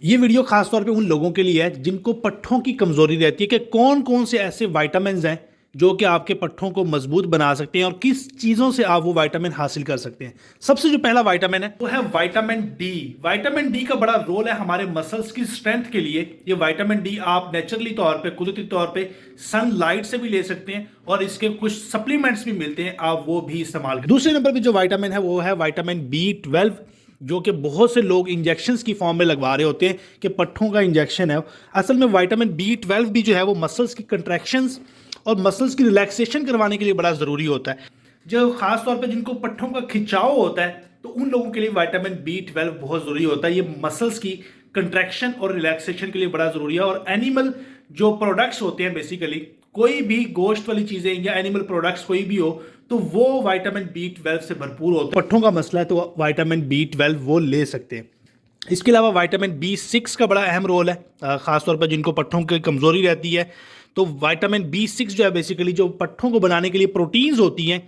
ये वीडियो खास तौर पे उन लोगों के लिए है जिनको पट्ठों की कमजोरी रहती है कि कौन कौन से ऐसे विटामिन्स हैं जो कि आपके पट्ठों को मजबूत बना सकते हैं और किस चीजों से आप वो विटामिन हासिल कर सकते हैं। सबसे जो पहला विटामिन है वो है विटामिन डी। विटामिन डी का बड़ा रोल है हमारे मसल्स की स्ट्रेंथ के लिए। ये विटामिन डी आप नेचुरली तौर पे, कुदरती तौर पे सनलाइट से भी ले सकते हैं और इसके कुछ सप्लीमेंट्स भी मिलते हैं, आप वो भी इस्तेमाल करें। दूसरे नंबर पर जो विटामिन है वो है विटामिन बी 12, जो कि बहुत से लोग इंजेक्शंस की फॉर्म में लगवा रहे होते हैं कि पट्ठों का इंजेक्शन है। असल में विटामिन बी 12 भी जो है वो मसल्स की कंट्रैक्शंस और मसल्स की रिलैक्सेशन करवाने के लिए बड़ा ज़रूरी होता है। जो खास तौर पे जिनको पट्ठों का खिंचाव होता है तो उन लोगों के लिए विटामिन बी 12 बहुत ज़रूरी होता है। ये मसल्स की कंट्रैक्शन और रिलैक्सेशन के लिए बड़ा ज़रूरी है। और एनिमल जो प्रोडक्ट्स होते हैं, बेसिकली कोई भी गोश्त वाली चीज़ें या एनिमल प्रोडक्ट्स कोई भी हो तो वो विटामिन बी 12 से भरपूर होता है। पट्ठों का मसला है तो विटामिन बी 12 वो ले सकते हैं। इसके अलावा विटामिन बी 6 का बड़ा अहम रोल है, ख़ासतौर पर जिनको पट्ठों की कमज़ोरी रहती है। तो विटामिन बी 6 जो है बेसिकली जो पट्ठों को बनाने के लिए प्रोटीन्स होती हैं,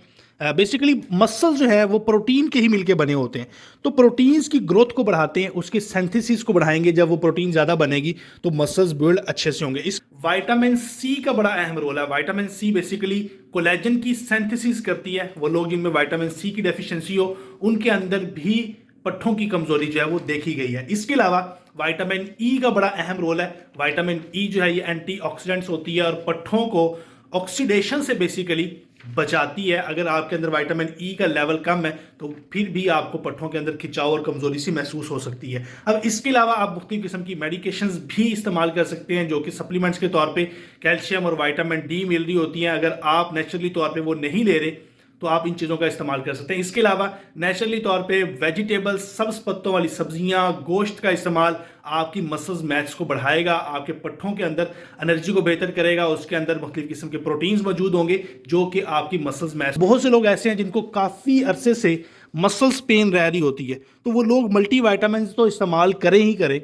बेसिकली मसल जो है वो प्रोटीन के ही मिलके बने होते हैं। तो प्रोटीन्स की ग्रोथ को बढ़ाते हैं, उसके सिंथेसिस को बढ़ाएंगे। जब वो प्रोटीन ज़्यादा बनेगी तो मसल्स बिल्ड अच्छे से होंगे। इस विटामिन सी का बड़ा अहम रोल है। विटामिन सी बेसिकली कोलेजन की सिंथेसिस करती है। वो लोग जिनमें विटामिन सी की डेफिशिएंसी हो उनके अंदर भी पट्ठों की कमजोरी जो है वो देखी गई है। इसके अलावा विटामिन ई का बड़ा अहम रोल है। विटामिन ई जो है ये एंटीऑक्सीडेंट्स होती है और पट्ठों को ऑक्सीडेशन से बेसिकली बचाती है। अगर आपके अंदर विटामिन ई का लेवल कम है तो फिर भी आपको पट्ठों के अंदर खिंचाव और कमजोरी सी महसूस हो सकती है। अब इसके अलावा आप मुख्तलिफ किस्म की मेडिकेशंस भी इस्तेमाल कर सकते हैं जो कि सप्लीमेंट्स के तौर पे कैल्शियम और विटामिन डी मिल रही होती हैं। अगर आप नेचुरली तौर पे वो नहीं ले रहे तो आप इन चीज़ों का इस्तेमाल कर सकते हैं। इसके अलावा नेचुरली तौर पे वेजिटेबल्स, सब्ज पत्तों वाली सब्जियां, गोश्त का इस्तेमाल आपकी मसल्स मैथ्स को बढ़ाएगा, आपके पट्ठों के अंदर एनर्जी को बेहतर करेगा। उसके अंदर मुख्तलिफ किस्म के प्रोटीन्स मौजूद होंगे जो कि आपकी मसल्स मैथ्स। बहुत से लोग ऐसे हैं जिनको काफ़ी अरसे से मसल्स पेन रह रही होती है, तो वो लोग मल्टी वाइटामिन तो इस्तेमाल करें ही करें।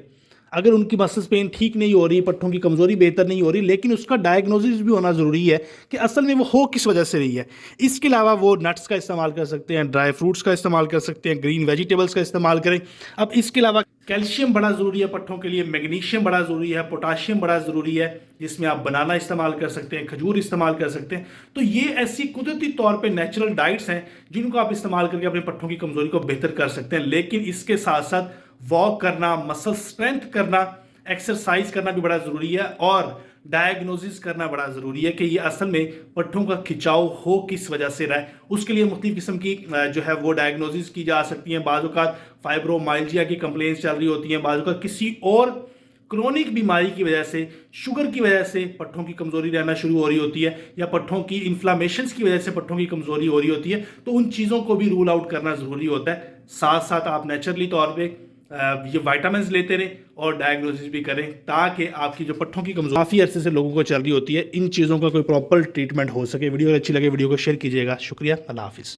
अगर उनकी मसल्स पेन ठीक नहीं हो रही, पट्ठों की कमजोरी बेहतर नहीं हो रही, लेकिन उसका डायग्नोसिस भी होना ज़रूरी है कि असल में वो हो किस वजह से रही है। इसके अलावा वो नट्स का इस्तेमाल कर सकते हैं, ड्राई फ्रूट्स का इस्तेमाल कर सकते हैं, ग्रीन वेजिटेबल्स का इस्तेमाल करें। अब इसके अलावा कैल्शियम बड़ा ज़रूरी है पट्ठों के लिए, मैग्नीशियम बड़ा ज़रूरी है, पोटाशियम बड़ा ज़रूरी है, जिसमें आप बनाना इस्तेमाल कर सकते हैं, खजूर इस्तेमाल कर सकते हैं। तो ये ऐसी कुदरती तौर पे नेचुरल डाइट्स हैं जिनको आप इस्तेमाल करके अपने पट्ठों की कमजोरी को बेहतर कर सकते हैं। लेकिन इसके साथ साथ वॉक करना, मसल स्ट्रेंथ करना, एक्सरसाइज करना भी बड़ा ज़रूरी है और डायग्नोसिस करना बड़ा ज़रूरी है कि ये असल में पट्ठों का खिंचाव हो किस वजह से रहा है। उसके लिए मुख्तलिफ किस्म की जो है वो डायग्नोसिस की जा सकती हैं। बाज़ औक़ात फाइब्रोमाइल्जिया की कंप्लेंट्स चल रही होती हैं, बाज़ औक़ात किसी और क्रोनिक बीमारी की वजह से, शुगर की वजह से पट्ठों की कमजोरी रहना शुरू हो रही होती है, या पट्ठों की इन्फ्लामेशंस की वजह से पट्ठों की कमजोरी हो रही होती है। तो उन चीज़ों को भी रूल आउट करना ज़रूरी होता है। साथ साथ आप नेचुरली तौर पर ये विटामिन्स लेते रहें और डायग्नोसिस भी करें ताकि आपकी जो पट्ठों की कमजोरी काफ़ी अरसे से लोगों को चल रही होती है, इन चीज़ों का कोई प्रॉपर ट्रीटमेंट हो सके। वीडियो अच्छी लगे वीडियो को शेयर कीजिएगा। शुक्रिया, अल्लाह हाफिज़।